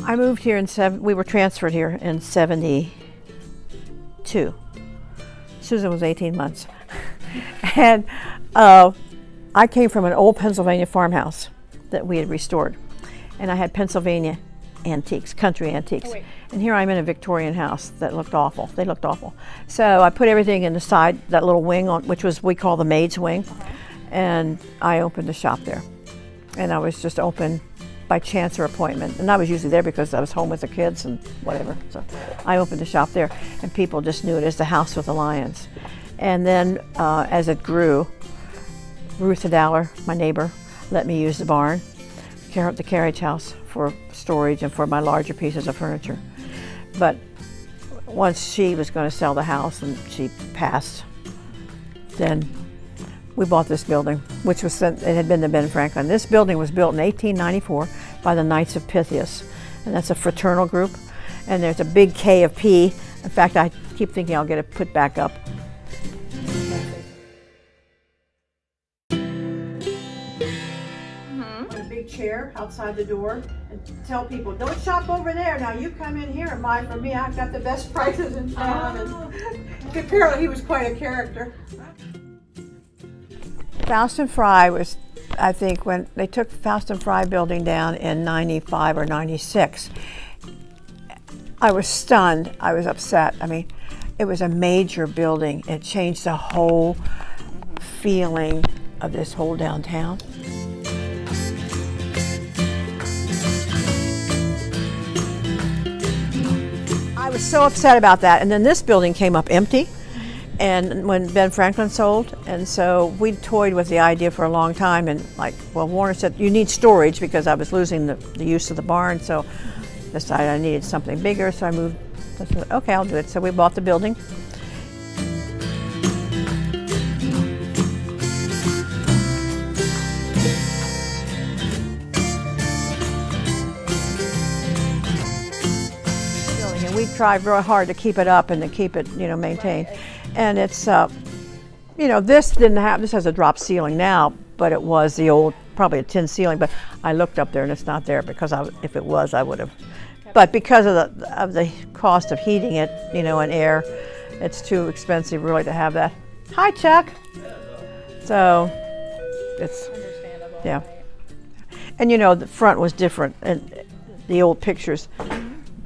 I moved here we were transferred here in 72. Susan was 18 months. And I came from an old Pennsylvania farmhouse that we had restored. And I had Pennsylvania antiques, country antiques. Oh, and here I'm in a Victorian house that looked awful. They looked awful. So I put everything in the side, that little wing, which we call the maid's wing. And I opened a shop there. And I was just open by chance or appointment. And I was usually there because I was home with the kids and whatever. So I opened a shop there, and people just knew it as the house with the lions. And then as it grew, Ruth Adaler, my neighbor, let me use the barn, the carriage house, for storage and for my larger pieces of furniture. But once she was going to sell the house and she passed, then we bought this building, which was it had been the Ben Franklin. This building was built in 1894 by the Knights of Pythias, and that's a fraternal group. And there's a big K of P. In fact, I keep thinking I'll get it put back up. A big chair outside the door, and tell people, don't shop over there. Now you come in here and buy from me. I've got the best prices in town. And apparently he was quite a character. Faust and Fry was, I think, when they took Faust and Fry building down in 95 or 96. I was stunned. I was upset. I mean, it was a major building. It changed the whole feeling of this whole downtown. I was so upset about that. And then this building came up empty. And when Ben Franklin sold, and so we toyed with the idea for a long time, and Warner said, you need storage, because I was losing the use of the barn, so decided I needed something bigger, so I said, okay, I'll do it. So we bought the building. And we tried real hard to keep it up and to keep it, maintained. And it's, this has a drop ceiling now, but it was the old, probably a tin ceiling, but I looked up there and it's not there, because if it was, I would have. But because of the cost of heating it, and air, it's too expensive really to have that. Hi, Chuck. So it's, understandable. Yeah. And the front was different, and the old pictures.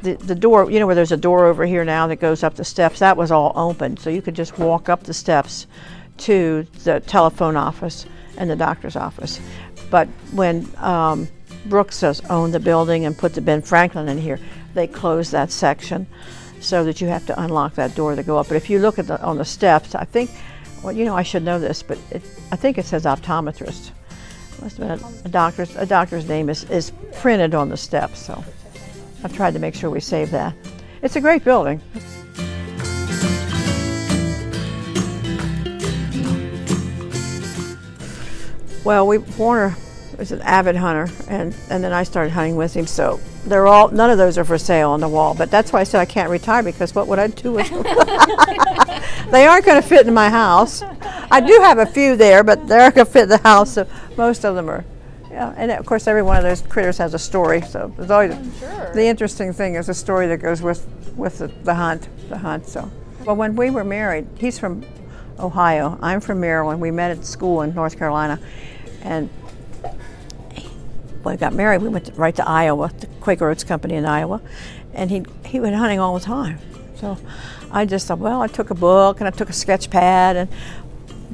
The door, where there's a door over here now that goes up the steps, that was all open. So you could just walk up the steps to the telephone office and the doctor's office. But when Brooks owned the building and put the Ben Franklin in here, they closed that section so that you have to unlock that door to go up. But if you look at on the steps, I think, I should know this, but I think it says optometrist. Must have been a doctor's name is printed on the steps, so I've tried to make sure we save that. It's a great building. Well, Warner was an avid hunter, and then I started hunting with him, so none of those are for sale on the wall, but that's why I said I can't retire, because what would I do with them? They aren't going to fit in my house. I do have a few there, but they aren't going to fit in the house, so most of them are. Yeah, and of course every one of those critters has a story, so there's always the interesting thing is the story that goes with the hunt. So, well, when we were married, he's from Ohio, I'm from Maryland. We met at school in North Carolina, and when we got married, we went right to Iowa, the Quaker Oats Company in Iowa, and he went hunting all the time. So I just thought, well, I took a book and I took a sketch pad, and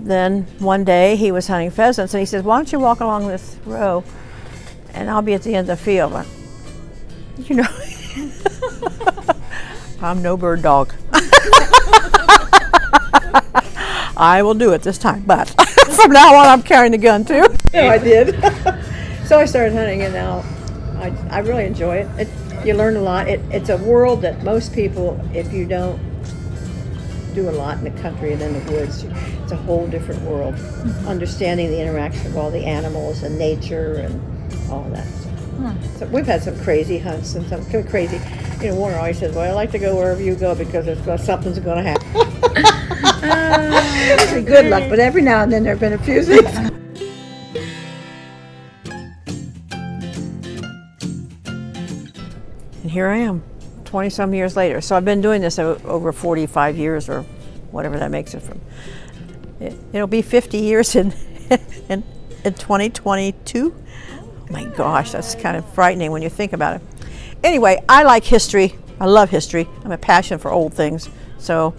then one day he was hunting pheasants, and he says, why don't you walk along this row and I'll be at the end of the field. I'm no bird dog. I will do it this time, but from now on I'm carrying the gun too. No, I did. So I started hunting, and now I really enjoy it. You learn a lot. It's a world that most people, if you don't do a lot in the country and in the woods, it's a whole different world. Understanding the interaction of all the animals and nature and all that. So we've had some crazy hunts and some crazy, Warner always says, well, I like to go wherever you go because something's going to happen. Good luck, but every now and then there have been a few things. And here I am, 20 some years later. So I've been doing this over 45 years or whatever that makes it from. It'll be 50 years in 2022. Oh my gosh, that's kind of frightening when you think about it. Anyway, I like history. I love history. I'm a passion for old things. So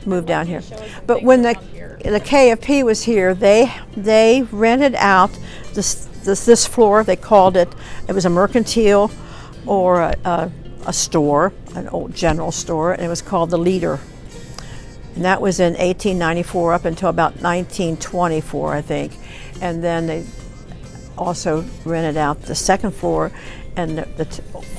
moved down here. But when the KFP was here, they rented out this floor. They called it was a mercantile or a store, an old general store, and it was called the Leader. And that was in 1894 up until about 1924, I think. And then they also rented out the second floor, and the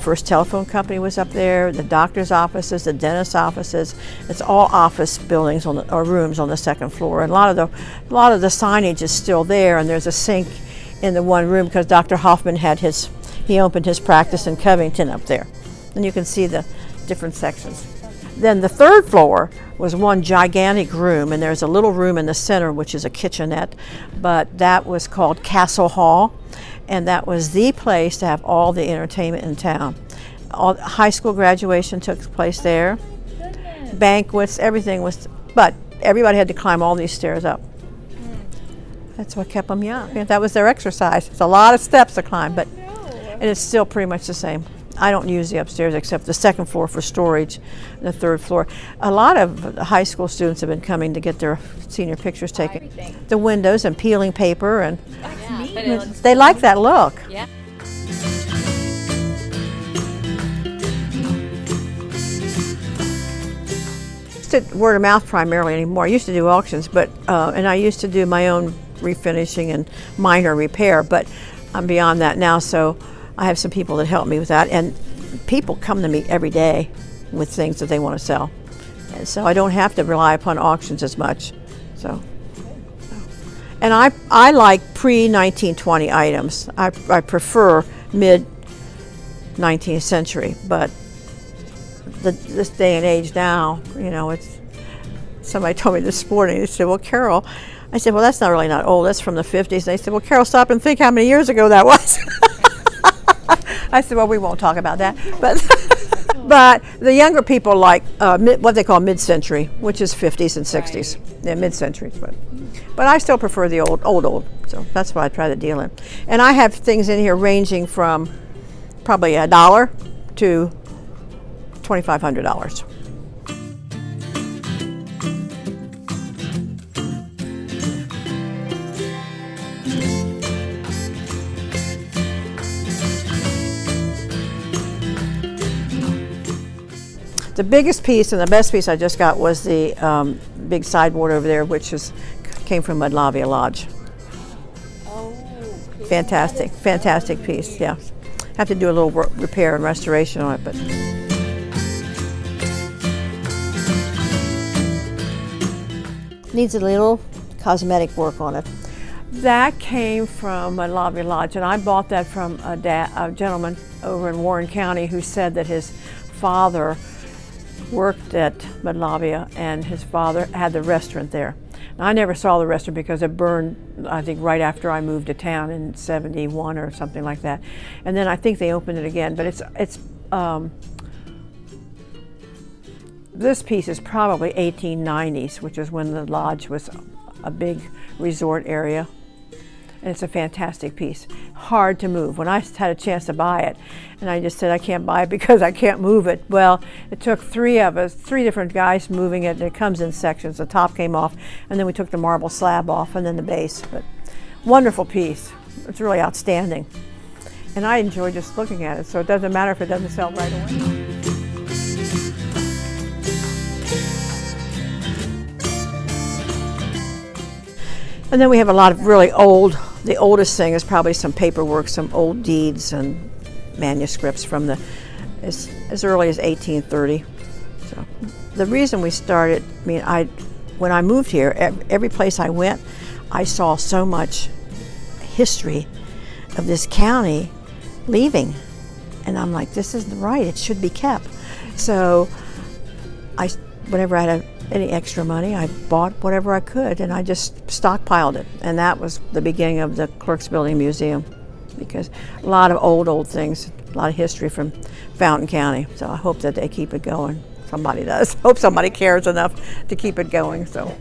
first telephone company was up there, the doctor's offices, the dentist's offices. It's all office buildings or rooms on the second floor. And a lot of the signage is still there, and there's a sink in the one room because Dr. Hoffman he opened his practice in Covington up there. And you can see the different sections. Then the third floor was one gigantic room, and there's a little room in the center which is a kitchenette, but that was called Castle Hall, and that was the place to have all the entertainment in town. All high school graduation took place there. Goodness. Banquets, everything was, but everybody had to climb all these stairs up. That's what kept them young. That was their exercise. It's a lot of steps to climb, but and it's still pretty much the same. I don't use the upstairs except the second floor for storage, and the third floor. A lot of high school students have been coming to get their senior pictures taken. The windows and peeling paper, and they like that look. Yeah. Word of mouth primarily anymore. I used to do auctions, but and I used to do my own refinishing and minor repair, but I'm beyond that now, so I have some people that help me with that, and people come to me every day with things that they want to sell, and so I don't have to rely upon auctions as much. So, and I like pre-1920 items. I prefer mid-19th century, but this day and age now, you know, it's. Somebody told me this morning. They said, "Well, Carol," I said, "Well, that's not really not old. That's from the '50s." And they said, "Well, Carol, stop and think how many years ago that was." I said, "Well, we won't talk about that." But the younger people like what they call mid-century, which is 50s and 60s. Right. Yeah, mid-century. But I still prefer the old. So that's what I try to deal in. And I have things in here ranging from probably $1 to $2,500. The biggest piece and the best piece I just got was the big sideboard over there, which came from Mudlavia Lodge. Oh, fantastic piece. Yeah, have to do a little repair and restoration on it, but needs a little cosmetic work on it. That came from Mudlavia Lodge, and I bought that from a gentleman over in Warren County who said that his father worked at Mudlavia, and his father had the restaurant there. Now, I never saw the restaurant because it burned, I think, right after I moved to town in '71 or something like that. And then I think they opened it again. But this piece is probably 1890s, which is when the lodge was a big resort area. And it's a fantastic piece. Hard to move. When I had a chance to buy it, and I just said I can't buy it because I can't move it. Well, it took three different guys moving it, and it comes in sections. The top came off, and then we took the marble slab off, and then the base. But wonderful piece. It's really outstanding. And I enjoy just looking at it, so it doesn't matter if it doesn't sell right away. And then we have a lot of really old, the oldest thing is probably some paperwork, some old deeds and manuscripts from as early as 1830. So the reason we started, when I moved here, every place I went, I saw so much history of this county leaving. And I'm like, this isn't right, it should be kept. So whenever I had any extra money, I bought whatever I could, and I just stockpiled it. And that was the beginning of the Clerks Building Museum, because a lot of old things a lot of history from Fountain County. So I hope that they keep it going. Somebody does. Hope somebody cares enough to keep it going. So.